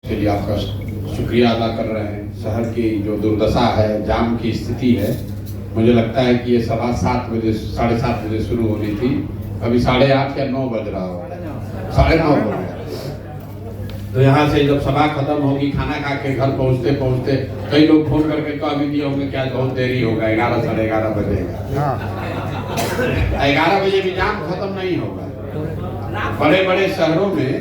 के लिए आपका शुक्रिया अदा कर रहे हैं। शहर की जो दुर्दशा है, जाम की स्थिति है, मुझे लगता है कि ये सभा 7 बजे 7:30 बजे शुरू होनी थी, अभी 8:30 या 9 बज रहा होगा, 9:30 हो गया। तो यहाँ से जब सभा खत्म होगी, खाना खा के घर पहुँचते पहुँचते कई लोग फोन करके कह भी दिए होंगे क्या बहुत देरी होगा, 11 साढ़े 11 बजेगा। 11 बजे भी जाम खत्म नहीं होगा। बड़े बड़े शहरों में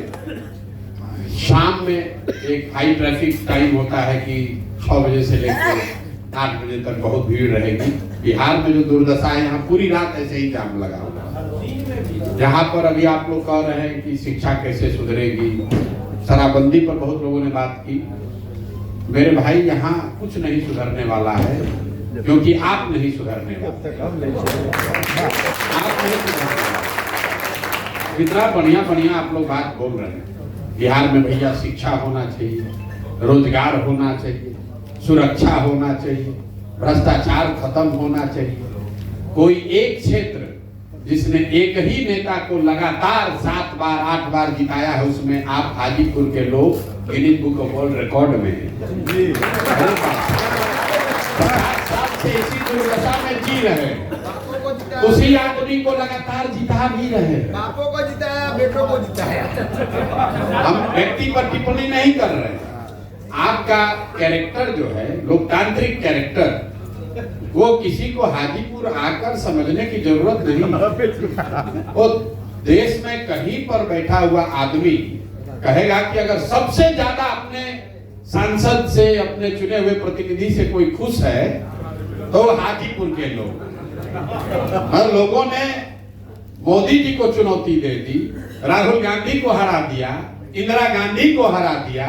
शाम में एक हाई ट्रैफिक टाइम होता है कि 6 बजे से लेकर 8 बजे तक बहुत भीड़ रहेगी। बिहार में जो दुर्दशा है, यहाँ पूरी रात ऐसे ही जाम लगा होगा। यहाँ पर अभी आप लोग कह रहे हैं कि शिक्षा कैसे सुधरेगी, शराबबंदी पर बहुत लोगों ने बात की। मेरे भाई, यहाँ कुछ नहीं सुधरने वाला है, क्योंकि आप नहीं सुधरने वाले। आप नहीं सुधरने वाले। इतना बढ़िया बढ़िया आप लोग बात बोल रहे हैं। बिहार में भैया शिक्षा होना चाहिए, रोजगार होना चाहिए, सुरक्षा होना चाहिए, भ्रष्टाचार खत्म होना चाहिए। कोई एक क्षेत्र जिसने एक ही नेता को लगातार 7 बार 8 बार जिताया है, उसमें आप हाजीपुर के लोग Guinness book of world record में हैं। 50 साल से इसी दुर्दशा में जी रहे हैं, उसी आदमी को लगातार जिता भी रहे। बापों को जिताया, बेटों को जिताया। हम व्यक्ति पर टिप्पणी नहीं कर रहे हैं। आपका कैरेक्टर जो है, लोकतांत्रिक कैरेक्टर, वो किसी को हाजीपुर आकर समझने की जरूरत नहीं। वो देश में कहीं पर बैठा हुआ आदमी कहेगा कि अगर सबसे ज्यादा अपने सांसद से, अपने चुने हुए प्रतिनिधि से कोई खुश है तो हाजीपुर के लोग। लोगों ने मोदी जी को चुनौती दे दी, राहुल गांधी को हरा दिया, इंदिरा गांधी को हरा दिया,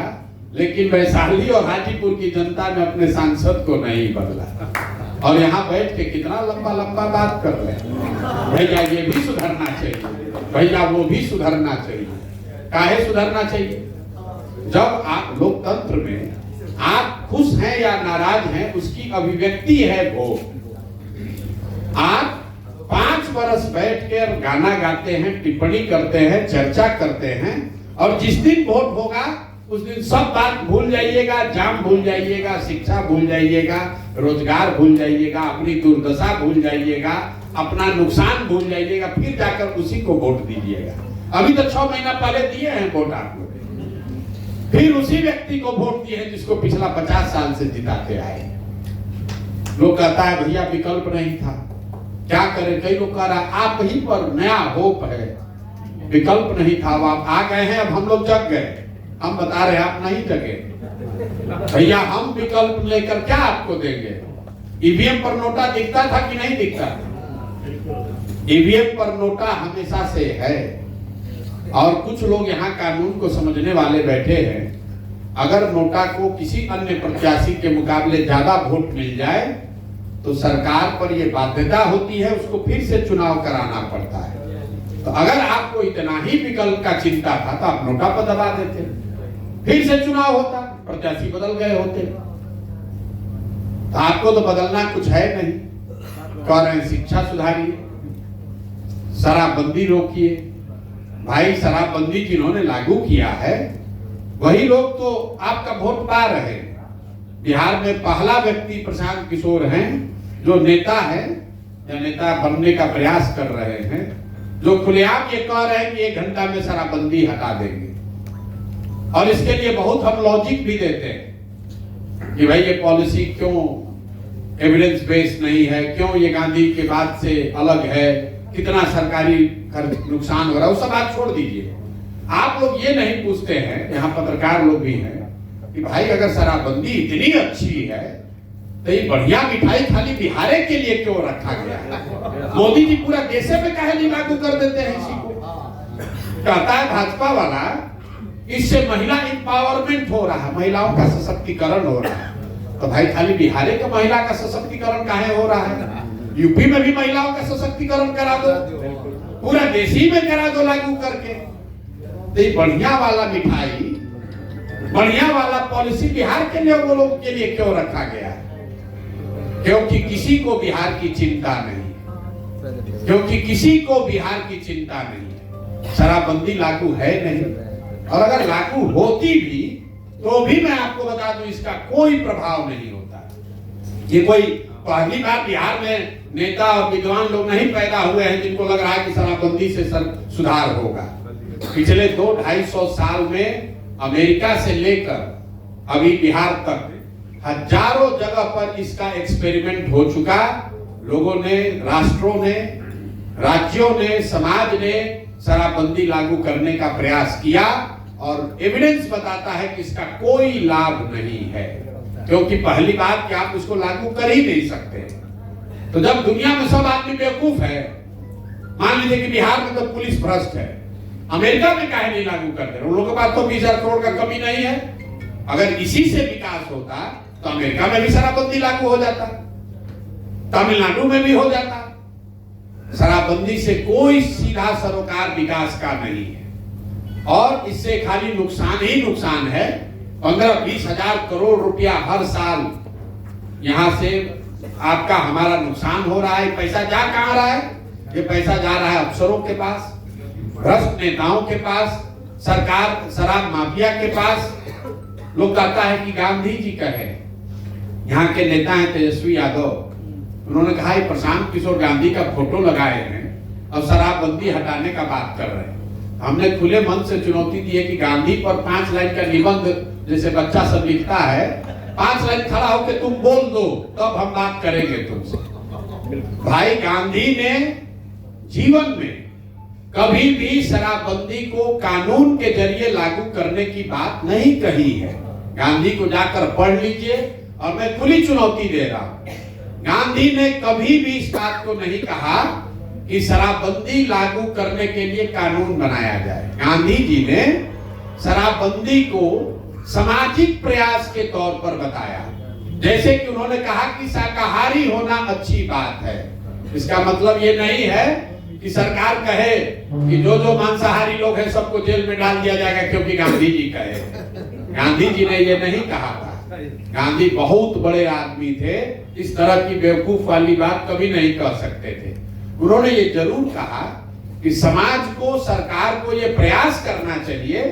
लेकिन वैशाली और हाजीपुर की जनता ने अपने सांसद को नहीं बदला। और यहाँ बैठ के कितना लंबा लंबा बात कर रहे हैं। भैया ये भी सुधरना चाहिए, भैया वो भी सुधरना चाहिए। काहे सुधरना चाहिए? जब आप लोकतंत्र में आप खुश हैं या नाराज हैं, उसकी अभिव्यक्ति है वोट। आप 5 बरस बैठ कर गाना गाते हैं, टिप्पणी करते हैं, चर्चा करते हैं, और जिस दिन वोट होगा उस दिन सब बात भूल जाइएगा, जाम भूल जाइएगा, शिक्षा भूल जाइएगा, रोजगार भूल जाइएगा, अपनी दुर्दशा भूल जाइएगा, अपना नुकसान भूल जाइएगा, फिर जाकर उसी को वोट दीजिएगा। अभी तो 6 महीना पहले दिए हैं वोट आप लोग, फिर उसी व्यक्ति को वोट दिए हैं जिसको पिछला 50 साल से जिताते आए। लोग कहता है भैया विकल्प नहीं था, क्या करें? कई लोग कह रहा है आप ही पर नया होप है, विकल्प नहीं था, आप आ गए हैं, अब हम लोग जग गए। हम बता रहे हैं आप नहीं जगे भैया। हम विकल्प लेकर क्या आपको देंगे? ईवीएम पर नोटा दिखता था कि नहीं दिखता? ईवीएम पर नोटा हमेशा से है। और कुछ लोग यहाँ कानून को समझने वाले बैठे हैं। अगर नोटा को किसी अन्य प्रत्याशी के मुकाबले ज्यादा वोट मिल जाए तो सरकार पर यह बाध्यता होती है, उसको फिर से चुनाव कराना पड़ता है। तो अगर आपको इतना ही विकल्प का चिंता था तो आप नोटा पर दबा देते, फिर से चुनाव होता, प्रत्याशी बदल गए होते। तो आपको तो बदलना कुछ है नहीं। कह रहे हैं शिक्षा सुधारिए, शराबबंदी रोकिए। भाई, शराबबंदी जिन्होंने लागू किया है वही लोग तो आपका वोट पा रहे हैं। बिहार में पहला व्यक्ति प्रशांत किशोर हैं, जो नेता है या नेता बनने का प्रयास कर रहे हैं, जो खुलेआम ये कह रहे हैं कि 1 घंटा में शराबबंदी हटा देंगे। और इसके लिए बहुत हम लॉजिक भी देते हैं कि भाई ये पॉलिसी क्यों एविडेंस बेस्ड नहीं है, क्यों ये गांधी के बाद से अलग है, कितना सरकारी नुकसान हो रहा है, वो सब आप छोड़ दीजिए। आप लोग ये नहीं पूछते हैं, यहाँ पत्रकार लोग भी हैं, कि भाई अगर शराबबंदी इतनी अच्छी है तो ये बढ़िया मिठाई खाली बिहार के लिए क्यों रखा गया है? मोदी जी पूरा देश में काहे नहीं लागू कर देते हैं इसी को? कहता है भाजपा वाला इससे महिला एम्पावरमेंट हो रहा है, महिलाओं का सशक्तिकरण हो रहा है। तो भाई खाली बिहार के महिला का सशक्तिकरण काहे हो रहा है? यूपी में भी महिलाओं का सशक्तिकरण करा दो, पूरा देश ही में करा दो लागू करके। तो ये बढ़िया वाला मिठाई, बढ़िया वाला पॉलिसी बिहार के लिए, वो लोगों के लिए क्यों रखा गया है? क्योंकि किसी को बिहार की चिंता नहीं, क्योंकि किसी को बिहार की चिंता नहीं। शराबबंदी लागू है नहीं, और अगर लागू होती भी तो भी मैं आपको बता दूं इसका कोई प्रभाव नहीं होता। ये कोई पहली बार बिहार में नेता और विद्वान लोग नहीं पैदा हुए हैं जिनको लग रहा है कि शराबबंदी से सुधार होगा। पिछले 200-250 साल में अमेरिका से लेकर अभी बिहार तक हजारों जगह पर इसका एक्सपेरिमेंट हो चुका। लोगों ने, राष्ट्रों ने, राज्यों ने, समाज ने शराबबंदी लागू करने का प्रयास किया और एविडेंस बताता है कि इसका कोई लाभ नहीं है, क्योंकि पहली बात कि आप इसको लागू कर ही नहीं सकते। तो जब दुनिया में सब आदमी बेवकूफ है, मान लीजिए कि बिहार में तो पुलिस भ्रष्ट है, अमेरिका में काहे नहीं लागू कर दे? उन लोगों के पास तो 20,000 करोड़ का कमी नहीं है। अगर इसी से विकास होता तो अमेरिका में भी शराबबंदी लागू हो जाता, तमिलनाडु में भी हो जाता। शराबबंदी से कोई सीधा सरोकार विकास का नहीं है और इससे खाली नुकसान ही नुकसान है। 15-20 हजार करोड़ रुपया हर साल यहां से आपका हमारा नुकसान हो रहा है। पैसा जा कहां रहा है? ये पैसा जा रहा है अफसरों के पास, भ्रष्ट नेताओं के पास, सरकार शराब माफिया के पास। लोग कहता है कि गांधी जी कहे, यहाँ के नेता हैं तेजस्वी यादव, उन्होंने कहा ये प्रशांत किशोर गांधी का फोटो लगाए हैं और शराबबंदी हटाने का बात कर रहे हैं। हमने खुले मन से चुनौती दी है कि गांधी पर 5 लाइन का निबंध जैसे बच्चा सब लिखता है, 5 लाइन खड़ा होकर तुम बोल दो तब हम बात करेंगे तुमसे। भाई गांधी ने जीवन में कभी भी शराबबंदी को कानून के जरिए लागू करने की बात नहीं कही है। गांधी को जाकर पढ़ लीजिए और मैं खुली चुनौती दे रहा हूं। गांधी ने कभी भी इस बात को नहीं कहा कि शराबबंदी लागू करने के लिए कानून बनाया जाए। गांधी जी ने शराबबंदी को सामाजिक प्रयास के तौर पर बताया। जैसे कि उन्होंने कहा कि शाकाहारी होना अच्छी बात है। इसका मतलब ये नहीं है कि सरकार कहे कि जो जो मांसाहारी लोग हैं सबको जेल में डाल दिया जाएगा क्योंकि गांधी जी कहे। गांधी जी ने ये नहीं कहा था। गांधी बहुत बड़े आदमी थे, इस तरह की बेवकूफ वाली बात कभी नहीं कह सकते थे। उन्होंने ये जरूर कहा कि समाज को, सरकार को ये प्रयास करना चाहिए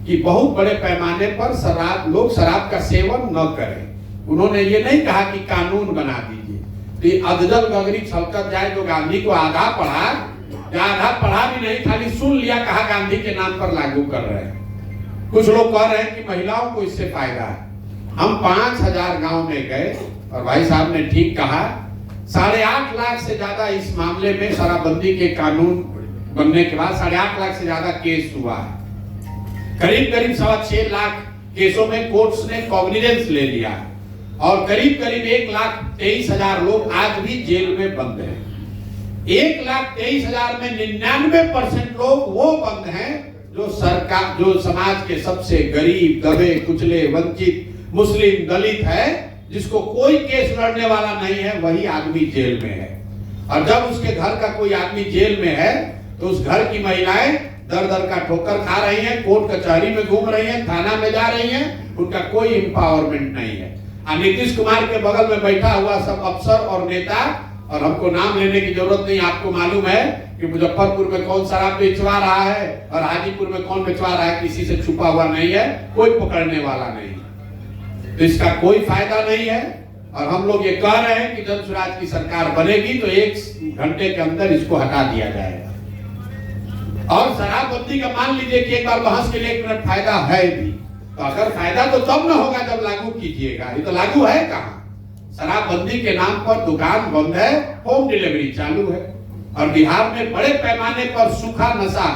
कि बहुत बड़े पैमाने पर लोग शराब का सेवन न करें। उन्होंने ये नहीं कहा कि कानून बना दीजिए। तो ये अदजल गगरी छलकत जाए जो गांधी को आधा पढ़ा या आधा पढ़ा भी नहीं, खाली सुन लिया, कहा गांधी के नाम पर लागू कर रहे हैं। कुछ लोग कह रहे हैं कि महिलाओं को इससे फायदा है। हम 5,000 गांव में गए और भाई साहब ने ठीक कहा, 8.5 लाख से ज्यादा इस मामले में शराबबंदी के कानून बनने के बाद 8.5 लाख से ज्यादा केस हुआ है। करीब 6.25 लाख केसों में कोर्ट्स ने कॉग्निजेंस ले लिया और करीब 1,23,000 लोग आज भी जेल में बंद हैं। 1,23,000 में 99% लोग वो बंद हैं जो सरकार, जो समाज के सबसे गरीब, दबे कुचले, वंचित, मुस्लिम, दलित है, जिसको कोई केस लड़ने वाला नहीं है, वही आदमी जेल में है। और जब उसके घर का कोई आदमी जेल में है तो उस घर की महिलाएं दर दर का ठोकर खा रही हैं, कोर्ट कचहरी में घूम रही हैं, थाना में जा रही हैं, उनका कोई एम्पावरमेंट नहीं है। नीतीश कुमार के बगल में बैठा हुआ सब अफसर और नेता, और हमको नाम लेने की जरूरत नहीं, आपको मालूम है कि मुजफ्फरपुर में कौन शराब बेचवा रहा है और हाजीपुर में कौन बेचवा रहा है, किसी से छुपा हुआ नहीं है, कोई पकड़ने वाला नहीं है। तो इसका कोई फायदा नहीं है। और हम लोग ये कह रहे हैं कि जन स्वराज की सरकार बनेगी तो 1 घंटे के अंदर इसको हटा दिया जाएगा। और शराबबंदी का मान लीजिए कि एक बार बहस के लिए 1 मिनट फायदा है भी, तो अगर फायदा तो तब न होगा जब लागू कीजिएगा। ये तो लागू है कहाँ? शराबबंदी के नाम पर दुकान बंद है, होम डिलीवरी चालू है। और बिहार में बड़े पैमाने पर सूखा नशा,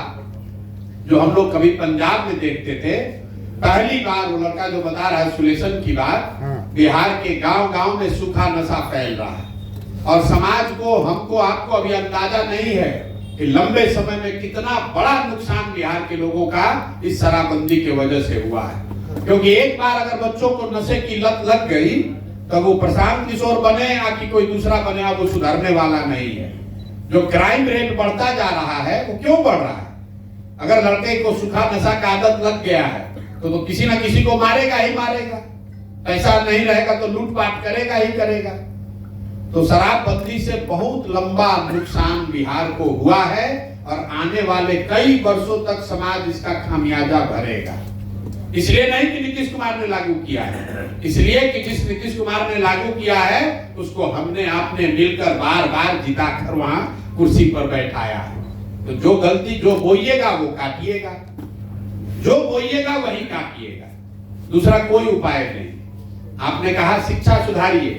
जो हम लोग कभी पंजाब में देखते थे, पहली बार वो लड़का जो बता रहा है सुलेशन की बात, बिहार के गांव-गांव में सूखा नशा फैल रहा है। और समाज को, हमको, आपको अभी अंदाजा नहीं है कि लंबे समय में कितना बड़ा नुकसान बिहार के लोगों का इस शराबबंदी की वजह से हुआ है। क्योंकि एक बार अगर बच्चों को नशे की लत लग गई तो वो प्रशांत किशोर बने या कि कोई दूसरा बने, वो सुधरने वाला नहीं है। जो क्राइम रेट बढ़ता जा रहा है वो क्यों बढ़ रहा है? अगर लड़के को सूखा नशा का आदत लग गया है तो किसी ना किसी को मारेगा ही मारेगा, पैसा नहीं रहेगा तो लूटपाट करेगा ही करेगा। तो शराबबंदी से बहुत लंबा नुकसान बिहार को हुआ है और आने वाले कई वर्षों तक समाज इसका खामियाजा भरेगा। इसलिए नहीं कि नीतीश कुमार ने लागू किया है, इसलिए कि जिस नीतीश कुमार ने लागू किया है उसको हमने आपने मिलकर बार बार जिताकर वहां कुर्सी पर बैठाया है। तो जो गलती जो बोइएगा वो काटिएगा, जो बोइएगा वही काटिएगा, दूसरा कोई उपाय नहीं। आपने कहा शिक्षा सुधारिए,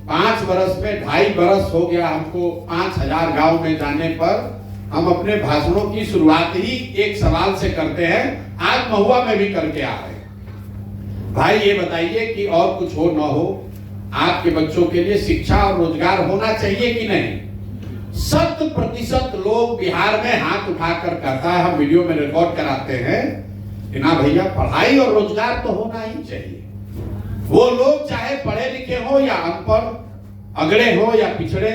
5 वर्ष में 2.5 वर्ष हो गया हमको 5000 गांव में जाने पर। हम अपने भाषणों की शुरुआत ही एक सवाल से करते हैं, आज महुआ में भी करके आ रहे हैं। भाई ये बताइए कि और कुछ हो न हो, आपके बच्चों के लिए शिक्षा और रोजगार होना चाहिए कि नहीं? 100% लोग बिहार में हाथ उठाकर कहता है, हम वीडियो में रिकॉर्ड कराते हैं कि ना भैया पढ़ाई और रोजगार तो होना ही चाहिए। वो लोग चाहे पढ़े लिखे हो या अनपढ़, अगड़े हो या पिछड़े,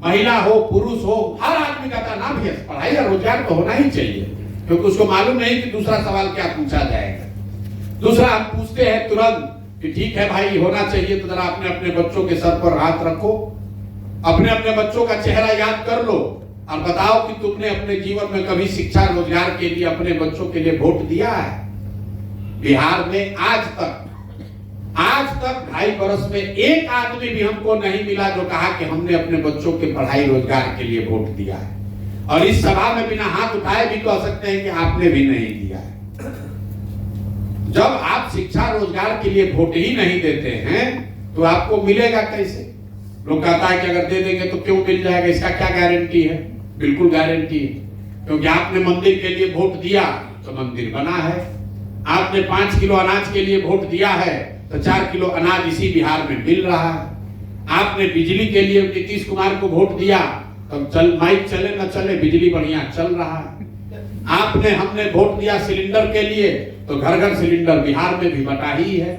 महिला हो पुरुष हो, हर आदमी कहता ना भैया पढ़ाई और रोजगार तो होना ही चाहिए, क्योंकि उसको मालूम नहीं कि दूसरा सवाल क्या पूछा जाएगा। दूसरा हम पूछते हैं तुरंत कि ठीक है भाई होना चाहिए, तो जरा अपने अपने बच्चों के सर पर हाथ रखो, अपने अपने बच्चों का चेहरा याद कर लो और बताओ कि तुमने अपने जीवन में कभी शिक्षा रोजगार के लिए अपने बच्चों के लिए वोट दिया है? बिहार में आज तक 2.5 वर्ष में एक आदमी भी हमको नहीं मिला जो कहा कि हमने अपने बच्चों के पढ़ाई रोजगार के लिए वोट दिया है। और इस सभा में बिना हाथ उठाए भी कह सकते हैं कि आपने भी नहीं दिया है। जब आप शिक्षा रोजगार के लिए वोट ही नहीं देते हैं तो आपको मिलेगा कैसे? लोग कहता है कि अगर दे देंगे तो क्यों मिल जाएगा, इसका क्या गारंटी है? बिल्कुल गारंटी है, क्योंकि आपने मंदिर के लिए वोट दिया तो मंदिर बना है, आपने 5 किलो अनाज के लिए वोट दिया है तो 4 किलो अनाज इसी बिहार में मिल रहा है, आपने बिजली के लिए नीतीश कुमार को वोट दिया तो चल माइक चले न चले बिजली बढ़िया चल रहा है, हमने वोट दिया सिलेंडर के लिए तो घर घर सिलेंडर बिहार में भी बटा ही है,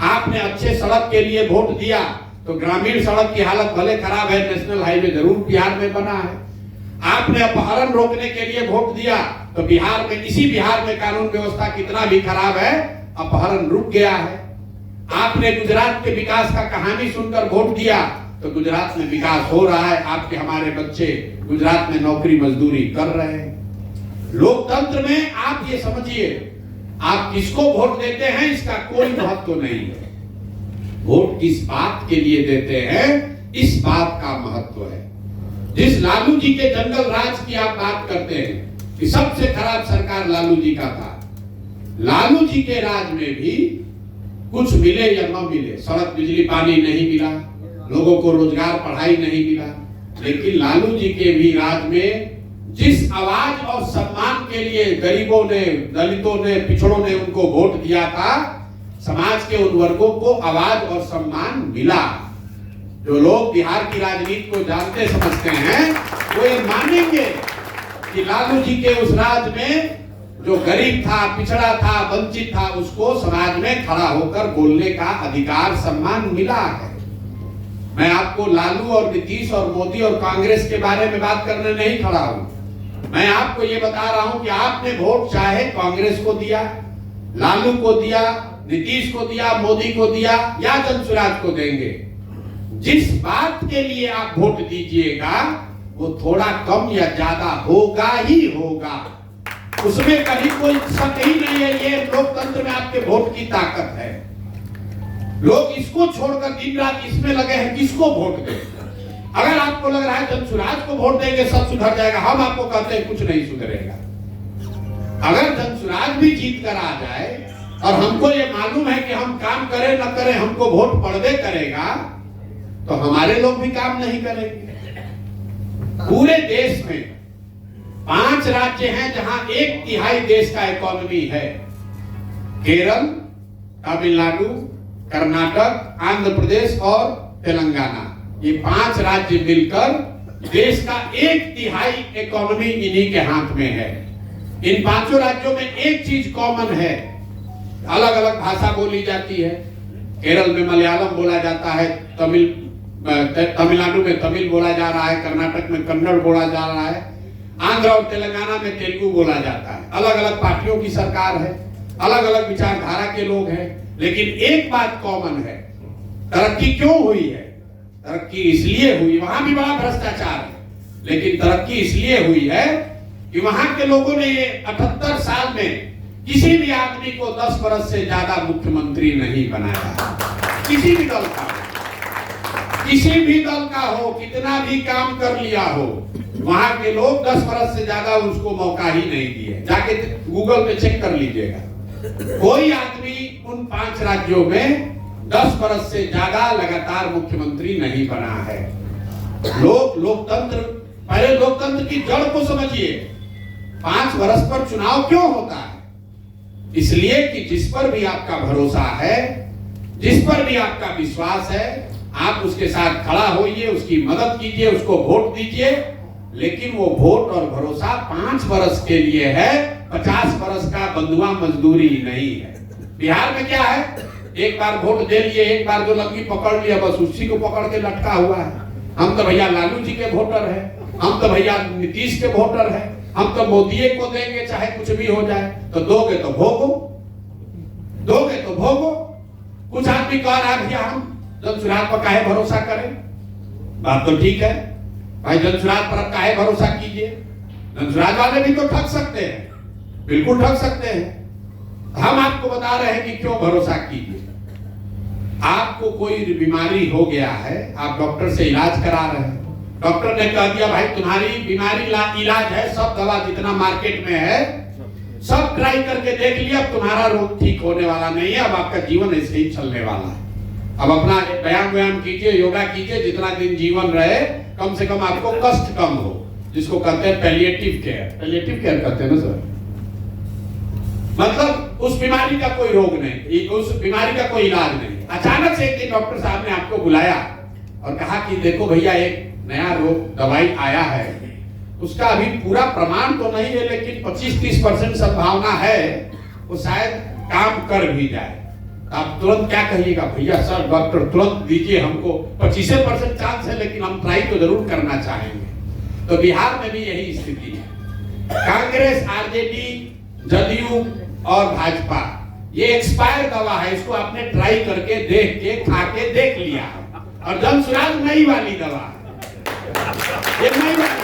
आपने अच्छे सड़क के लिए वोट दिया तो ग्रामीण सड़क की हालत भले खराब है, नेशनल हाईवे जरूर बिहार में बना है, आपने अपहरण रोकने के लिए वोट दिया तो बिहार में इसी बिहार में कानून व्यवस्था कितना भी खराब है अपहरण रुक गया है, आपने गुजरात के विकास का कहानी सुनकर वोट दिया तो गुजरात में विकास हो रहा है, आपके हमारे बच्चे गुजरात में नौकरी मजदूरी कर रहे हैं। लोकतंत्र में आप ये समझिए, आप किसको वोट देते हैं इसका कोई महत्व नहीं है, वोट किस बात के लिए देते हैं इस बात का महत्व है। जिस लालू जी के जंगल राज की आप बात करते हैं कि सबसे खराब सरकार लालू जी का था, लालू जी के राज में भी कुछ मिले या न मिले, सड़क बिजली पानी नहीं मिला, लोगों को रोजगार पढ़ाई नहीं मिला, लेकिन लालू जी के भी राज में जिस आवाज और सम्मान के लिए गरीबों ने, दलितों ने, पिछड़ों ने उनको वोट दिया था, समाज के उन वर्गों को आवाज और सम्मान मिला। जो लोग बिहार की राजनीति को जानते समझते हैं वो ये मानेंगे कि लालू जी के उस राज में जो गरीब था, पिछड़ा था, वंचित था, उसको समाज में खड़ा होकर बोलने का अधिकार सम्मान मिला है। मैं आपको लालू और नीतीश और मोदी और कांग्रेस के बारे में बात करने नहीं खड़ा हूं, मैं आपको ये बता रहा हूं कि आपने वोट चाहे कांग्रेस को दिया, लालू को दिया, नीतीश को दिया, मोदी को दिया या जनसुराज को देंगे, जिस बात के लिए आप वोट दीजिएगा वो थोड़ा कम या ज्यादा होगा ही होगा, उसमें कहीं कोई शक ही नहीं है। ये लोकतंत्र में आपके वोट की ताकत है। लोग इसको छोड़कर दिन रात इसमें लगे हैं किसको वोट दें। अगर आपको लग रहा है जनसुराज को वोट देंगे सब सुधर जाएगा, हम आपको कहते हैं कुछ नहीं सुधरेगा। अगर जनसुराज भी जीत कर आ जाए और हमको ये मालूम है कि हम काम करें न करें हमको वोट पड़बे करेगा, तो हमारे लोग भी काम नहीं करेंगे। पूरे देश में 5 राज्य हैं जहां 1/3 देश का इकोनॉमी है, केरल, तमिलनाडु, कर्नाटक, आंध्र प्रदेश और तेलंगाना। ये 5 राज्य मिलकर देश का 1/3 इकोनॉमी इन्हीं के हाथ में है। इन 5 राज्यों में एक चीज कॉमन है, अलग अलग भाषा बोली जाती है। केरल में मलयालम बोला जाता है, तमिलनाडु में तमिल बोला जा रहा है, कर्नाटक में कन्नड़ बोला जा रहा है, आंध्र और तेलंगाना में तेलुगु बोला जाता है। अलग अलग पार्टियों की सरकार है, अलग अलग विचारधारा के लोग हैं, लेकिन एक बात कॉमन है। तरक्की क्यों हुई है? तरक्की इसलिए हुई, वहां भी बड़ा भ्रष्टाचार है, लेकिन तरक्की इसलिए हुई है कि वहां के लोगों ने ये 78 साल में किसी भी आदमी को 10 वर्ष से ज्यादा मुख्यमंत्री नहीं बनाया। किसी भी दल का हो, किसी भी दल का हो, कितना भी काम कर लिया हो, वहां के लोग 10 वर्ष से ज्यादा उसको मौका ही नहीं दिए। जाके गूगल पे चेक कर लीजिएगा, कोई आदमी उन 5 राज्यों में 10 वर्ष से ज्यादा लगातार मुख्यमंत्री नहीं बना है। लोकतंत्र, पहले लोकतंत्र की जड़ को समझिए। 5 वर्ष पर चुनाव क्यों होता है? इसलिए कि जिस पर भी आपका भरोसा है, जिस पर भी आपका विश्वास है, आप उसके साथ खड़ा होइए, उसकी मदद कीजिए, उसको वोट दीजिए। लेकिन वो वोट और भरोसा 5 वर्ष के लिए है, 50 वर्ष का बंधुआ मजदूरी नहीं है। बिहार में क्या है, एक बार वोट दे लिए, एक बार जो लंगी पकड़ लिया, बस उसी को पकड़ के लटका हुआ है। हम तो भैया लालू जी के वोटर हैं, हम तो भैया नीतीश के वोटर हैं, हम तो मोदी को देंगे चाहे कुछ भी हो जाए। तो दोगे तो भोगो, दोगे तो भोगो। कुछ आदमी कह रहा है भैया हम जनसुराज पर काहे भरोसा करें। बात तो ठीक है भाई, जनसुराज पर आप काहे भरोसा कीजिए। जनसुराज वाले भी तो ठग सकते हैं, बिल्कुल ठग सकते हैं। हम आपको बता रहे हैं कि क्यों भरोसा कीजिए। आपको कोई बीमारी हो गया है, आप डॉक्टर से इलाज करा रहे हैं, डॉक्टर ने कह दिया भाई तुम्हारी बीमारी इलाज है, सब दवा जितना मार्केट में है सब ट्राई करके देख लिया, अब तुम्हारा रोग ठीक होने वाला नहीं है, अब आपका जीवन ऐसे ही चलने वाला है। अब अपना व्यायाम कीजिए, योगा कीजिए, जितना दिन जीवन रहे कम से कम आपको कष्ट कम हो, जिसको कहते हैं पैलिएटिव केयर। पैलिएटिव केयर कहते हैं ना सर, मतलब उस बीमारी का कोई रोग नहीं, उस बीमारी का कोई इलाज नहीं। अचानक से एक दिन डॉक्टर साहब ने आपको बुलाया और कहा कि देखो भैया एक नया रोग दवाई आया है, उसका अभी पूरा प्रमाण तो नहीं है, लेकिन 25-30% संभावना है वो शायद काम कर भी जाए। आप तुरंत क्या कहिएगा, भैया सर डॉक्टर तुरंत दीजिए, हमको 25% चांस है, लेकिन हम ट्राई तो जरूर करना चाहेंगे। तो बिहार में भी यही स्थिति है। कांग्रेस, आरजेडी, जदयू और भाजपा, ये एक्सपायर दवा है, इसको आपने ट्राई करके देख के खा के देख लिया। और जनसुराज नई वाली दवा है, ये नई वाली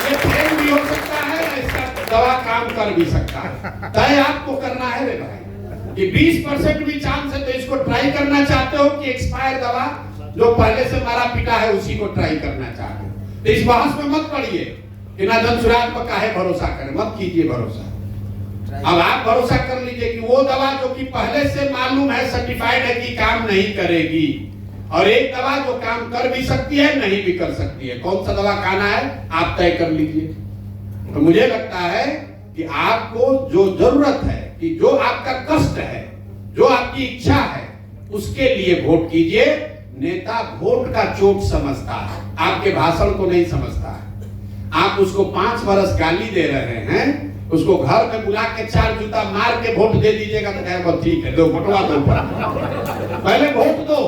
ये फेल भी हो सकता है, इसका दवा काम कर भी सकता है। तय आपको करना है रे भाई, कि 20% भी चांस है तो इसको ट्राई करना चाहते हो कि एक्सपायर दवा जो पहले से मारा पिटा है उसी को ट्राई करना चाहते हो। तो इस बहस में मत पड़िए कि ना जनसुराज पर काहे भरोसा करें, मत कीजिए भरोसा। अब आप भरोसा कर लीजिए कि वो दवा जो कि पहले से मालूम है, सर्टिफाइड है कि काम नहीं करेगी, और एक दवा जो काम कर भी सकती है नहीं भी कर सकती है। कौन सा दवा खाना है आप तय कर लीजिए। तो मुझे लगता है कि आपको जो जरूरत है, कि जो आपका कष्ट है, जो आपकी इच्छा है, उसके लिए वोट कीजिए। नेता वोट का चोट समझता है, आपके भाषण को नहीं समझता है। आप उसको 5 वर्ष गाली दे रहे हैं, उसको घर में बुला के 4 जूता मार के वोट दे दीजिएगा तो कहे बहुत ठीक है, दो वोटवा दो, पहले वोट दो,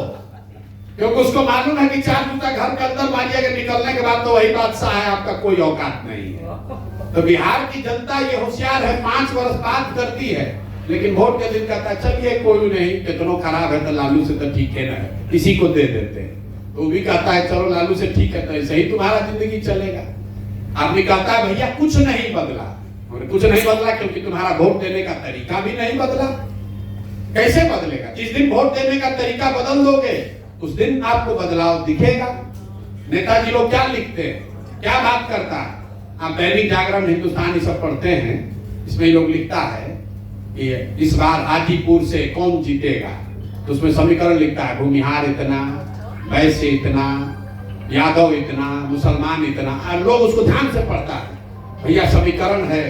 क्योंकि उसको मालूम है कि 4 जूता घर के अंदर मारिएगा, निकलने के बाद तो वही बादशाह है, आपका कोई औकात नहीं है। तो बिहार की जनता ये होशियार है, 5 वर्ष बात करती है, लेकिन वोट के दिन कहता है चलिए कोई नहीं, कितनों खराब है तो लालू से तो ठीक है ना, इसी को दे देते हैं। तो वो भी कहता है चलो लालू से ठीक है, तो ऐसे ही तुम्हारा जिंदगी चलेगा। आदमी कहता है भैया कुछ नहीं बदला, और कुछ नहीं बदला क्योंकि तुम्हारा वोट देने का तरीका भी नहीं बदला। कैसे बदलेगा? जिस दिन वोट देने का तरीका बदल दोगे उस दिन आपको बदलाव दिखेगा। नेताजी लोग क्या लिखते हैं, क्या बात करता है, आप दैनिक जागरण, हिंदुस्तान ये सब पढ़ते हैं, इसमें लोग लिखता है कि इस बार हाजीपुर से कौन जीतेगा, तो उसमें समीकरण लिखता है भूमिहार इतना, वैश्य इतना, यादव इतना, मुसलमान इतना, और लोग उसको ध्यान से पढ़ता है। भैया समीकरण है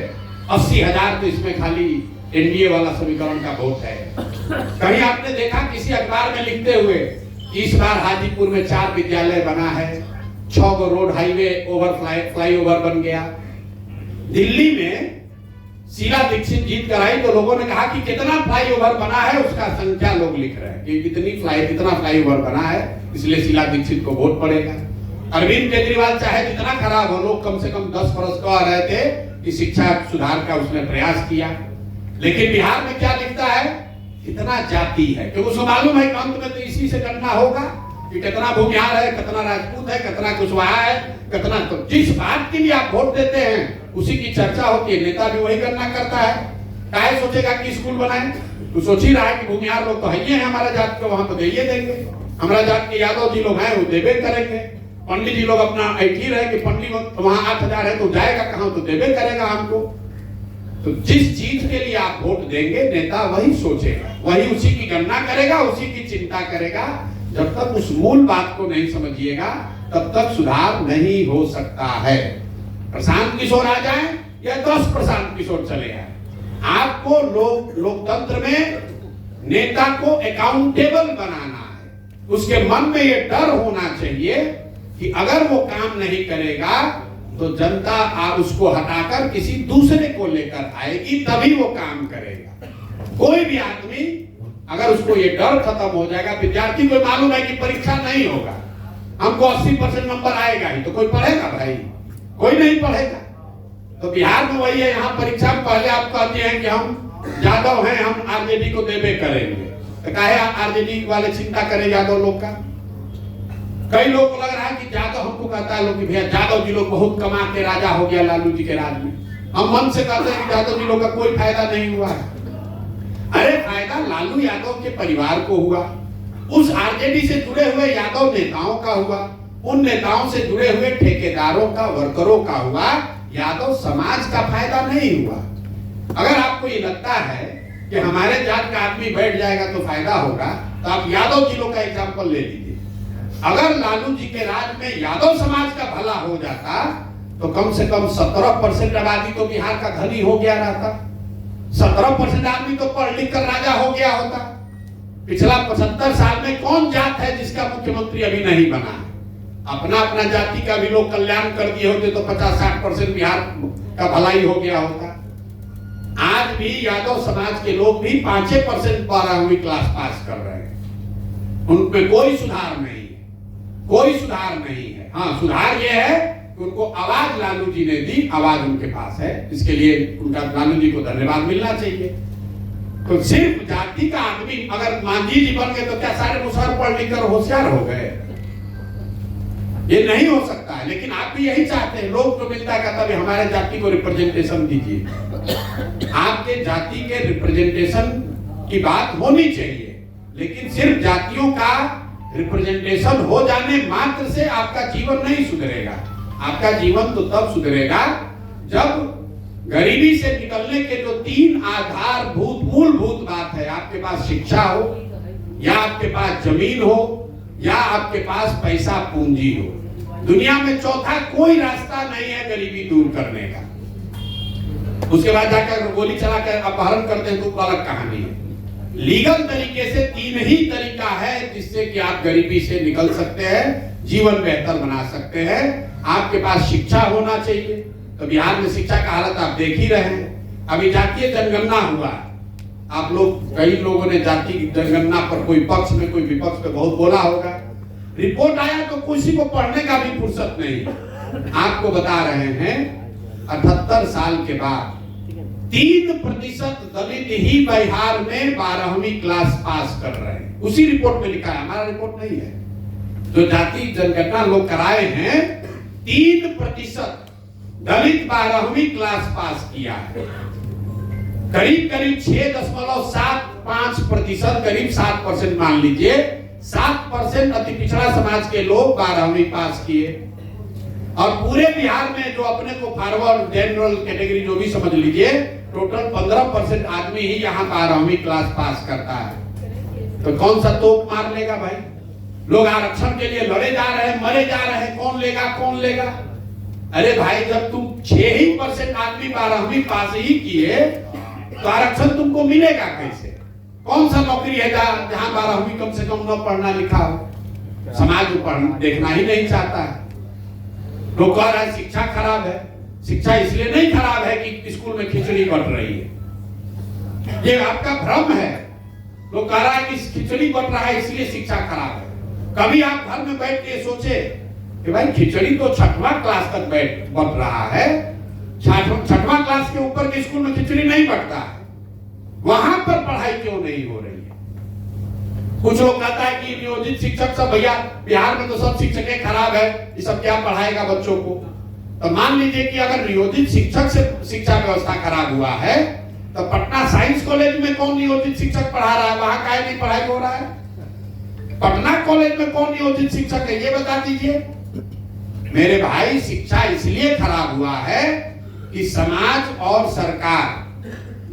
80,000, तो इसमें खाली एनडीए वाला समीकरण का वोट है। कहीं आपने देखा किसी अखबार में लिखते हुए इस बार हाजीपुर में 4 विद्यालय बना है, 6 गो रोड हाईवे फ्लाईओवर बन गया। दिल्ली में शीला दीक्षित जीत कर आई तो लोगों ने कहा कि कितना फ्लाईओवर बना है, उसका संख्या लोग लिख रहे हैं कि कितना फ्लाईओवर बना है, इसलिए शीला दीक्षित को वोट पड़ेगा। अरविंद केजरीवाल चाहे जितना खराब हो, लोग कम से कम 10 वर्ष कह रहे थे कि शिक्षा सुधार का उसने प्रयास किया, लेकिन बिहार में क्या लिखता है, कितना जाति है, क्योंकि उसको मालूम है कि अंत में तो इसी से गणना होगा कि कितना भूमिहार है, कितना राजपूत है, कितना कुशवाहा है, कितना। तो जिस बात के लिए आप वोट देते हैं उसी की चर्चा होती है, नेता भी वही गणना करता है। काहे सोचेगा कि स्कूल बनाए? तो सोच ही रहा है कि भूमिहार लोग तो है हमारा जात को, वहां तो दे देंगे, हमारा जात के यादव जी लोग हैं वो देवे करेंगे। पंडित जी लोग अपना ऐठी रहे कि पंडित वहां 8,000 है तो जाएगा कहां, तो देवे करेगा हमको। तो जिस चीज के लिए आप वोट देंगे नेता वही सोचेगा, वही उसी की गणना करेगा, उसी की चिंता करेगा। जब तक उस मूल बात को नहीं समझिएगा तब तक सुधार नहीं हो सकता है। प्रशांत किशोर आ जाए या 10 प्रशांत किशोर चले आए, आपको लोकतंत्र में नेता को अकाउंटेबल बनाना है। उसके मन में ये डर होना चाहिए कि अगर वो काम नहीं करेगा तो जनता उसको हटाकर किसी दूसरे को लेकर आएगी, तभी वो काम करेगा। कोई भी आदमी अगर उसको ये डर खत्म हो जाएगा, विद्यार्थी को मालूम है कि परीक्षा नहीं होगा, हमको 80% नंबर आएगा ही, तो कोई पढ़ेगा भाई? कोई नहीं पढ़ेगा। तो बिहार में वही है, यहाँ परीक्षा में पहले आप कहते हैं कि हम यादव हैं, हम आरजेडी को देवे करेंगे, तो काहे आरजेडी वाले चिंता करें यादव लोग का? कई लोग को लग रहा है कि यादव, हमको कहता है लोग कि भैया यादव जी लोग बहुत कमा के राजा हो गया लालू जी के राज में। हम मन से कहते हैं कि यादव जी लोग का कोई फायदा नहीं हुआ है। अरे फायदा लालू यादव के परिवार को हुआ, उस आरजेडी से जुड़े हुए यादव नेताओं का हुआ, उन नेताओं से जुड़े हुए ठेकेदारों का, वर्करों का हुआ। यादव समाज का फायदा नहीं हुआ। अगर आपको ये लगता है कि हमारे जात का आदमी बैठ जाएगा तो फायदा होगा, तो आप यादव जी लोग का एग्जाम्पल ले लीजिए। अगर लालू जी के राज में यादव समाज का भला हो जाता तो कम से कम 17% आबादी तो बिहार का धनी हो गया रहता। 17% आदमी तो पढ़ लिख कर राजा हो गया होता। पिछला 75 साल में कौन जात है जिसका मुख्यमंत्री अभी नहीं बना है? अपना अपना जाति का भी लोग कल्याण कर दिए होते तो 50-60% बिहार का भलाई हो गया होता। आज भी यादव समाज के लोग भी 5% 12वीं क्लास पास कर रहे हैं, उनपे कोई सुधार नहीं है, कोई सुधार नहीं है। हाँ, सुधार यह है कि उनको आवाज लालू जी ने दी, आवाज उनके पास है, इसके लिए उनका लालू जी को धन्यवाद मिलना चाहिए। तो सिर्फ जाति का आदमी अगर मांझी जी बन गए तो क्या सारे मुसहर पढ़ लिख कर होशियार हो गए? ये नहीं हो सकता है। लेकिन आप भी यही चाहते हैं, लोग को मिलता है तभी हमारे जाति को रिप्रेजेंटेशन दीजिए। आपके जाति के रिप्रेजेंटेशन की बात होनी चाहिए, लेकिन सिर्फ जातियों का रिप्रेजेंटेशन हो जाने मात्र से आपका जीवन नहीं सुधरेगा। आपका जीवन तो तब सुधरेगा जब गरीबी से निकलने के जो 3 आधारभूत मूलभूत बात है, आपके पास शिक्षा हो, या आपके पास जमीन हो, या आपके पास पैसा पूंजी हो। दुनिया में चौथा कोई रास्ता नहीं है गरीबी दूर करने का। उसके बाद जाकर गोली चला कर अपहरण करते हैं तो अलग कहानी है। लीगल तरीके से 3 ही तरीका है जिससे कि आप गरीबी से निकल सकते हैं, जीवन बेहतर बना सकते हैं। आपके पास शिक्षा होना चाहिए। तो बिहार में शिक्षा का हालत आप देख ही रहे हैं। अभी जातीय जनगणना हुआ, आप लोग, कई लोगों ने जाति जनगणना पर कोई पक्ष में कोई विपक्ष में बहुत बोला होगा। रिपोर्ट आया तो किसी को पढ़ने का भी फुर्सत नहीं। आपको बता रहे हैं 78 साल के बाद 3% दलित ही बिहार में 12वीं क्लास पास कर रहे हैं। उसी रिपोर्ट में लिखा है, हमारा रिपोर्ट नहीं है। जो जाति जनगणना लोग कराए हैं, 3% दलित 12वीं क्लास पास किया है। करीब 6.75%, करीब 7% मान लीजिए, 7% अति पिछड़ा समाज के लोग 12वीं पास किए। और पूरे बिहार में जो अपने को फॉरवर्ड जनरल कैटेगरी जो भी समझ लीजिए, टोटल 15% आदमी ही यहाँ 12वीं क्लास पास करता है। तो कौन सा तोप मार लेगा भाई? लोग आरक्षण के लिए लड़े जा रहे हैं, मरे जा रहे हैं, कौन लेगा कौन लेगा? अरे भाई, जब तुम 6% आदमी 12वीं पास ही किए तो आरक्षण तुमको मिलेगा कैसे? कौन सा नौकरी है जहां 12वीं कम से कम न पढ़ना लिखा हो? समाज को पढ़ना देखना ही नहीं चाहता है। लोग कह रहे हैं शिक्षा खराब है। शिक्षा इसलिए नहीं खराब है कि स्कूल में खिचड़ी बट रही है, ये आपका भ्रम है। लोग कह रहा है कि खिचड़ी बट रहा है इसलिए शिक्षा खराब है। कभी आप घर में बैठ के सोचे कि भाई खिचड़ी तो 6वां क्लास तक बट रहा है, 6वां क्लास के ऊपर के स्कूल में खिचड़ी नहीं बटता है, वहां पर पढ़ाई क्यों नहीं हो रही है? कुछ लोग कहता है कि नियोजित शिक्षक सब, भैया बिहार में तो सब शिक्षकें खराब है, ये सब क्या पढ़ाएगा बच्चों को? तो मान लीजिए कि अगर नियोजित शिक्षक से शिक्षा व्यवस्था खराब हुआ है तो पटना साइंस कॉलेज में कौन नियोजित शिक्षक पढ़ा रहा है, वहां काहे नहीं पढ़ाई हो रहा है? पटना कॉलेज में कौन नियोजित शिक्षक है, ये बता दीजिए। मेरे भाई, शिक्षा इसलिए खराब हुआ है कि समाज और सरकार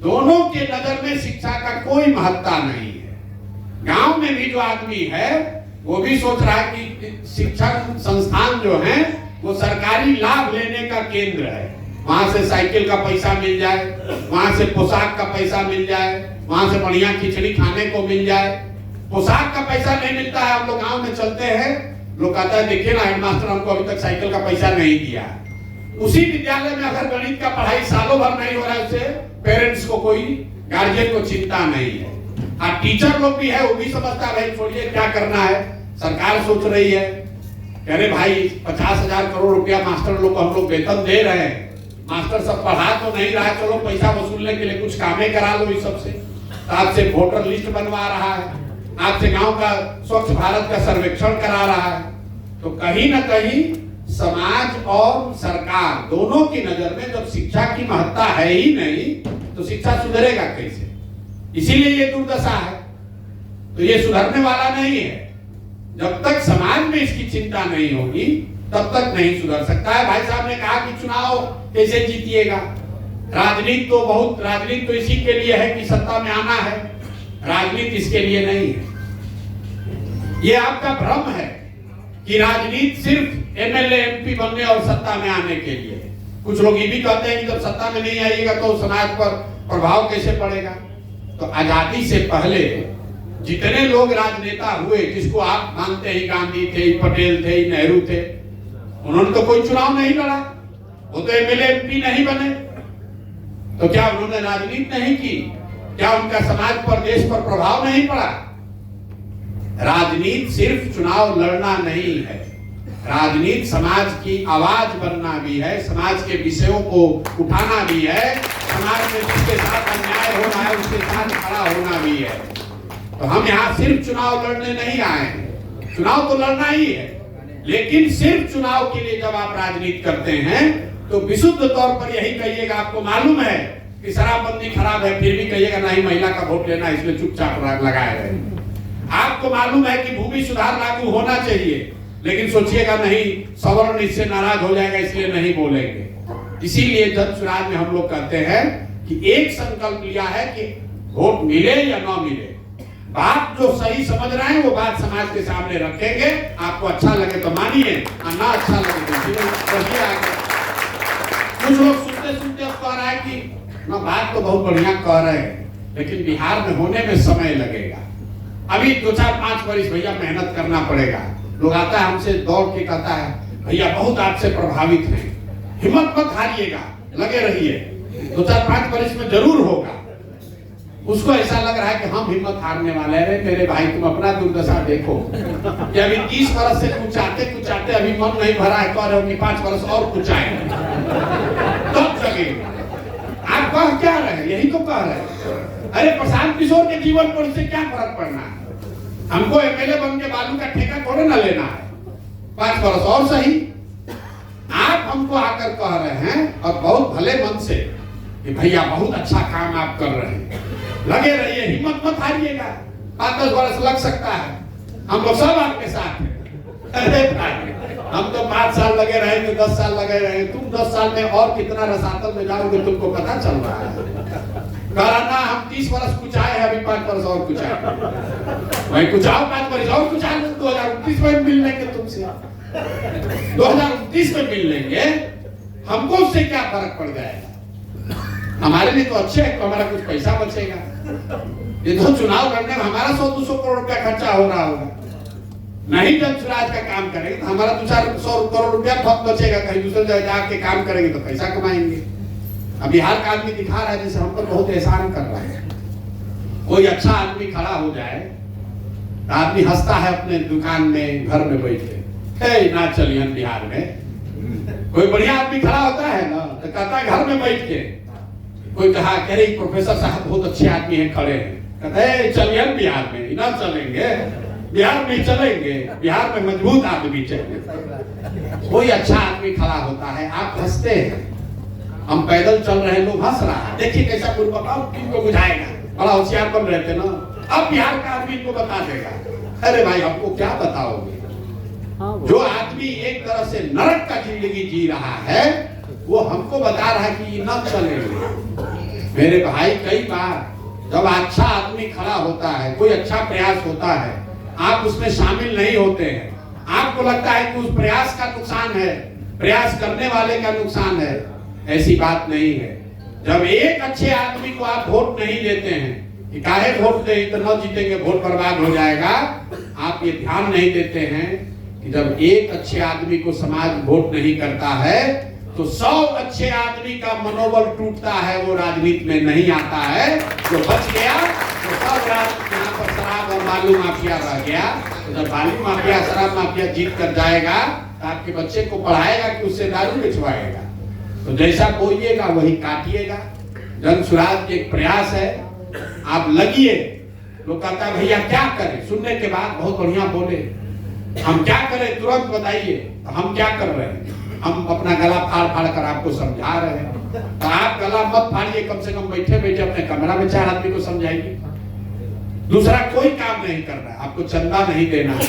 दोनों के नजर में शिक्षा का कोई महत्ता नहीं है। गांव में भी जो आदमी है वो भी सोच रहा है कि शिक्षा संस्थान जो है वो सरकारी लाभ लेने का केंद्र है। वहां से साइकिल का पैसा मिल जाए, वहां से पोशाक का पैसा मिल जाए, वहां से बढ़िया खिचड़ी खाने को मिल जाए। पोशाक का पैसा नहीं मिलता है। हम लोग गांव में चलते हैं, लोग कहता है देखिए ना हेडमास्टर हमको अभी तक साइकिल का पैसा नहीं दिया। उसी विद्यालय में अगर गणित का पढ़ाई सालों भर नहीं हो रहा है, उससे पेरेंट्स को, कोई गार्जियन को चिंता नहीं है। और टीचर लोग भी है, वो भी समझता है भाई छोड़िए क्या करना है, सरकार सोच रही है। कह रहे भाई 50,000 करोड़ रुपया मास्टर लोग को हम लोग वेतन दे रहे हैं, मास्टर सब पढ़ा तो नहीं रहा है, चलो पैसा वसूलने के लिए कुछ कामें करा लो इस सबसे। आपसे वोटर लिस्ट बनवा रहा है, आपसे गांव का स्वच्छ भारत का सर्वेक्षण करा रहा है। तो कहीं ना कहीं समाज और सरकार दोनों की नजर में जब शिक्षा की महत्ता है ही नहीं, तो शिक्षा सुधरेगा कैसे? इसीलिए ये दुर्दशा है। तो ये सुधरने वाला नहीं है। जब तक समाज में इसकी चिंता नहीं होगी तब तक नहीं सुधर सकता है। भाई साहब ने कहा कि चुनाव कैसे जीतिएगा? राजनीति तो इसी के लिए है कि सत्ता में आना है, राजनीति इसके लिए नहीं है। ये आपका भ्रम है कि राजनीति सिर्फ एमएलए एमपी बनने और सत्ता में आने के लिए। कुछ लोग ये भी कहते हैं कि जब सत्ता में नहीं आइएगा तो समाज पर प्रभाव कैसे पड़ेगा? तो आजादी से पहले जितने लोग राजनेता हुए, जिसको आप मानते ही गांधी थे, पटेल थे, नेहरू थे, उन्होंने तो कोई चुनाव नहीं लड़ा, वो तो एमएलए एमपी नहीं बने। तो क्या उन्होंने राजनीति नहीं की? क्या उनका समाज पर, देश पर प्रभाव नहीं पड़ा? राजनीति सिर्फ चुनाव लड़ना नहीं है, राजनीति समाज की आवाज बनना भी है, समाज के विषयों को उठाना भी है, समाज में जिसके साथ अन्याय हो रहा है उसके साथ खड़ा होना भी है। तो हम यहाँ सिर्फ चुनाव लड़ने नहीं आए हैं, चुनाव तो लड़ना ही है, लेकिन सिर्फ चुनाव के लिए जब आप राजनीति करते हैं तो विशुद्ध तौर पर यही कहिएगा, आपको मालूम है कि शराबबंदी खराब है, फिर भी कहिएगा नहीं महिला का वोट लेना, इसलिए चुपचाप लगाए रहे। आपको मालूम है कि भूमि सुधार लागू होना चाहिए, लेकिन सोचिएगा नहीं सवर्ण इससे नाराज हो जाएगा, इसलिए नहीं बोलेंगे। इसीलिए जन चुनाव में हम लोग कहते हैं कि एक संकल्प लिया है कि वोट मिले या ना मिले, बात जो सही समझ रहे हैं वो बात समाज के सामने रखेंगे। आपको अच्छा लगे तो मानिए, और ना अच्छा लगे तो कुछ लोग सुनते सुनते अब कह रहा है कि ना बात तो बहुत बढ़िया कह रहे हैं, लेकिन बिहार में होने में समय लगेगा, अभी 2-4-5 वर्ष भैया मेहनत करना पड़ेगा। लोग आता है हमसे दौड़ के कहता है भैया बहुत आपसे प्रभावित हैं, हिम्मत मत हारिएगा, लगे रहिए, 2-4-5 वर्ष में जरूर होगा। उसको ऐसा लग रहा है कि हम हिम्मत हारने वाले हैं। मेरे भाई तुम अपना दुर्दशा देखो कि अभी 30 वर्ष से कुचाते अभी मन नहीं भरा है, कह रहे हो कि 5 वर्ष और कुचाए तब जगेगा। आप कह क्या रहे हैं? यही तो कह रहे हैं। अरे प्रशांत किशोर के जीवन पर इससे क्या फर्क पड़ना है? हमको एमएलए बन के बालू का ठेका थोड़े ना लेना है, 5 वर्ष और सही। आप हमको आकर कह रहे हैं और बहुत भले मन से कि भैया बहुत अच्छा काम आप कर रहे हैं, लगे रहिए, हिम्मत मत हारिएगा, 5-10 वर्ष लग सकता है, हम लोग सब आपके साथ हैं। अरे भाई हम तो 5 साल लगे रहेंगे, 10 साल लगे रहेंगे, तुम 10 साल में और कितना रसातल में जाओगे तुमको पता चल रहा है। कराना हम 30 वर्ष कुचाए हैं, अभी 5 वर्ष और कुचाए, भाई कुचाओ 5 वर्ष और कुचाए, 2029 में मिल लेंगे तुमसे, 2029 में मिल लेंगे, हमको उससे क्या फर्क पड़ जाएगा? हमारे लिए तो अच्छे है, तो हमारा कुछ पैसा बचेगा। ये तो चुनाव लड़ने में हमारा 100-200 करोड़ रुपया खर्चा हो रहा होगा, नहीं जन स्वराज का काम करेंगे तो हमारा 200-400 करोड़ रुपया बहुत बचेगा, कहीं दूसरे जगह जाके काम करेंगे तो पैसा कमाएंगे। अब बिहार का आदमी दिखा रहा है जैसे हम पर बहुत एहसान कर रहा है। कोई अच्छा आदमी खड़ा हो जाए तो आदमी हंसता है अपने दुकान में, घर में बैठ के, ना चलिए बिहार में कोई बढ़िया आदमी खड़ा होता है ना तो कहता है घर में बैठ के, कोई कहा कह रही प्रोफेसर साहब बहुत अच्छे आदमी हैं खड़े हैं, कहते हैं चलिए बिहार में, ना चलेंगे बिहार में, चलेंगे बिहार में मजबूत आदमी चाहिए। कोई अच्छा आदमी खड़ा होता है, आप हंसते हैं, हम पैदल चल रहे हैं, लोग हंस रहा है, देखिए कैसा पूर्वक, अब किनको बुझाएगा, बड़ा होशियार बन रहे थे ना, अब बिहार का आदमी को बता देगा। अरे भाई हमको क्या बताओगे? जो आदमी एक तरह से नरक का जिंदगी जी रहा है वो हमको बता रहा है कि ये न चलेंगे। मेरे भाई कई बार जब अच्छा आदमी खड़ा होता है, कोई अच्छा प्रयास होता है, आप उसमें शामिल नहीं होते हैं, आपको लगता है कि उस प्रयास का नुकसान है, प्रयास करने वाले का नुकसान है। ऐसी बात नहीं है। जब एक अच्छे आदमी को आप वोट नहीं देते हैं कि काहे वोट दे, इतना जीतेंगे, वोट बर्बाद हो जाएगा, आप ये ध्यान नहीं देते हैं कि जब एक अच्छे आदमी को समाज वोट नहीं करता है तो 100 अच्छे आदमी का मनोबल टूटता है, वो राजनीति में नहीं आता है। जो बच गया तो सब रात यहाँ पर शराब और बालू माफिया रह गया। तो जब बालू माफिया शराब माफिया जीत कर जाएगा तो आपके बच्चे को पढ़ाएगा कि उससे दारू बिछवाएगा। तो जैसा बोइएगा वही काटिएगा। जन सुराज एक प्रयास है, आप लगिए। लोग कहता है भैया क्या करें, सुनने के बाद बहुत बढ़िया बोले, हम क्या करें तुरंत बताइए। तो हम क्या कर रहे हैं, हम अपना गला फाड़ फाड़ कर आपको समझा रहे हैं। तो आप गला मत फाड़िए, कम से कम बैठे बैठे अपने कमरा में 4 आदमी को समझाइए। दूसरा कोई काम नहीं करना है, आपको चंदा नहीं देना है,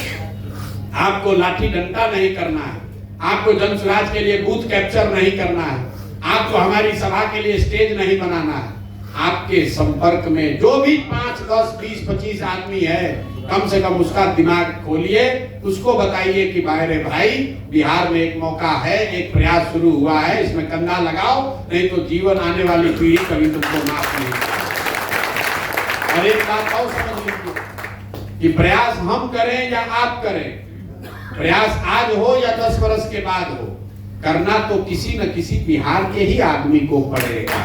आपको लाठी डंडा नहीं करना है, आपको जन सुराज के लिए बूथ कैप्चर नहीं करना है, आपको हमारी सभा के लिए स्टेज नहीं बनाना है। आपके संपर्क में जो भी 5, 10, 20, 25 आदमी है, कम से कम उसका दिमाग खोलिए, उसको बताइए कि भाई भाई बिहार में एक मौका है, एक प्रयास शुरू हुआ है, इसमें कंधा लगाओ, नहीं तो जीवन आने वाली पीढ़ी कभी तुमको माफ नहीं करेगी। और एक बात और समझ लीजिए कि प्रयास हम करें या आप करें, प्रयास आज हो या 10 वर्ष के बाद हो, करना तो किसी न किसी बिहार के ही आदमी को पड़ेगा।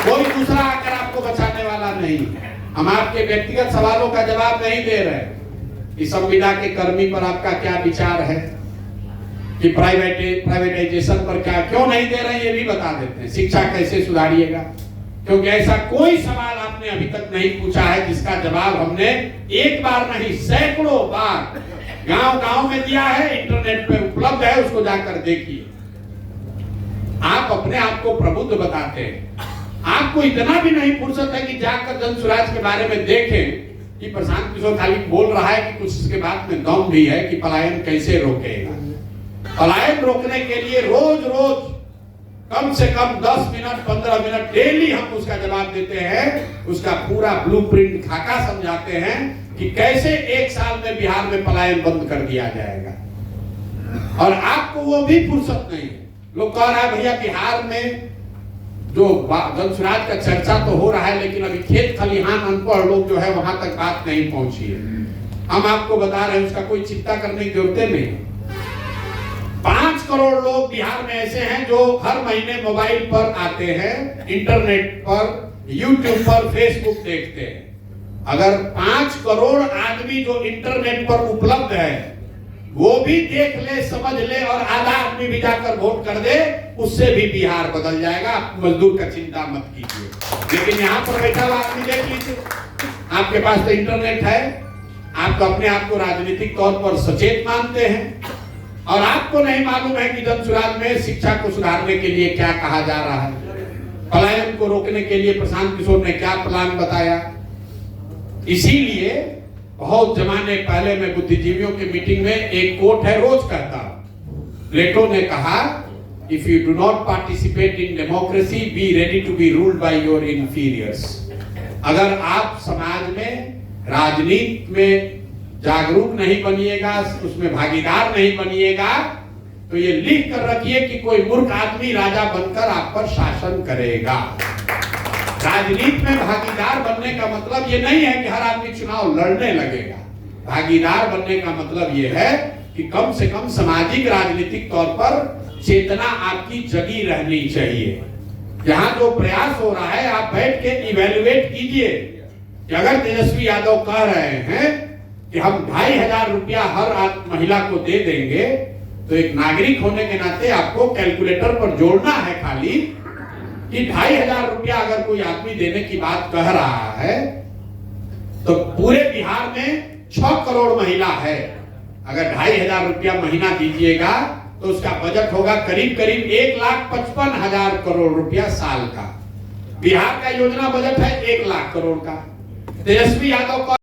कोई दूसरा आकर आपको बचाने वाला नहीं। हम आपके व्यक्तिगत सवालों का जवाब नहीं दे रहे। इस संविदा के कर्मी पर आपका क्या विचार है कि प्राइवेटाइजेशन पर क्या क्यों नहीं दे रहे, ये भी बता देते हैं। शिक्षा कैसे सुधारिएगा, क्योंकि ऐसा कोई सवाल आपने अभी तक नहीं पूछा है जिसका जवाब हमने एक बार नहीं सैकड़ों बार गांव-गांव में दिया है, इंटरनेट पे उपलब्ध है, उसको जाकर देखिए। आप अपने आप को प्रबुद्ध बताते हैं, आपको इतना भी नहीं फुर्सत है कि जाकर जन सुराज के बारे में देखें कि प्रशांत किशोर खाली बोल रहा है कि कुछ इसके बाद में दम भी है कि पलायन कैसे रोकेगा। पलायन रोकने के लिए रोज रोज कम से कम 10 मिनट 15 मिनट डेली हम उसका जवाब देते हैं, उसका पूरा ब्लूप्रिंट खाका समझाते हैं कि कैसे 1 साल में बिहार में पलायन बंद कर दिया जाएगा। और आपको वो भी फुर्सत नहीं है। लोग कह रहा है भैया बिहार में जो जन सुराज का चर्चा तो हो रहा है, लेकिन अभी खेत खलिहान अनपढ़ लोग जो है वहां तक बात नहीं पहुंची है। हम आपको बता रहे हैं, उसका कोई चिंता करने की जरूरत नहीं। 5 करोड़ लोग बिहार में ऐसे हैं जो हर महीने मोबाइल पर आते हैं, इंटरनेट पर, यूट्यूब पर, फेसबुक देखते हैं। अगर 5 करोड़ आदमी जो इंटरनेट पर उपलब्ध है वो भी देख ले, समझ ले और आधा आदमी भी जाकर वोट कर दे, उससे भी बिहार बदल जाएगा। आप मजदूर का चिंता मत कीजिए। लेकिन यहाँ पर बैठा हुआ आदमी देख लीजिए, आपके पास तो इंटरनेट है, आप तो अपने आप को राजनीतिक तौर पर सचेत मानते हैं और आपको नहीं मालूम है कि जन सुराज में शिक्षा को सुधारने के लिए क्या कहा जा रहा है, पलायन को रोकने के लिए प्रशांत किशोर ने क्या प्लान बताया। इसीलिए बहुत जमाने पहले मैं बुद्धिजीवियों की मीटिंग में एक कोट है, रोज कहता हूं। प्लेटो ने कहा, if you do not participate in democracy be ready to be ruled by your inferiors. अगर आप समाज में, राजनीति में जागरूक नहीं बनिएगा, उसमें भागीदार नहीं बनिएगा, तो ये लिख कर रखिए कि कोई मूर्ख आदमी राजा बनकर आप पर शासन करेगा। राजनीति में भागीदार बनने का मतलब ये नहीं है कि हर आदमी चुनाव लड़ने लगेगा। भागीदार बनने का मतलब ये है कि कम से कम सामाजिक राजनीतिक तौर पर चेतना आपकी जगी रहनी चाहिए। यहाँ जो प्रयास हो रहा है, आप बैठ के इवेल्युएट कीजिए कि अगर तेजस्वी यादव कह रहे हैं कि हम 2500 रुपया हर महिला को दे देंगे, तो एक नागरिक होने के नाते आपको कैलकुलेटर पर जोड़ना है खाली कि 2500 रुपया अगर कोई आदमी देने की बात कह रहा है तो पूरे बिहार में 6 करोड़ महिला है। अगर 2500 रुपया महीना दीजिएगा तो उसका बजट होगा करीब करीब 1,55,000 करोड़ रुपया साल का। बिहार का योजना बजट है 1 लाख करोड़ का। तेजस्वी यादव का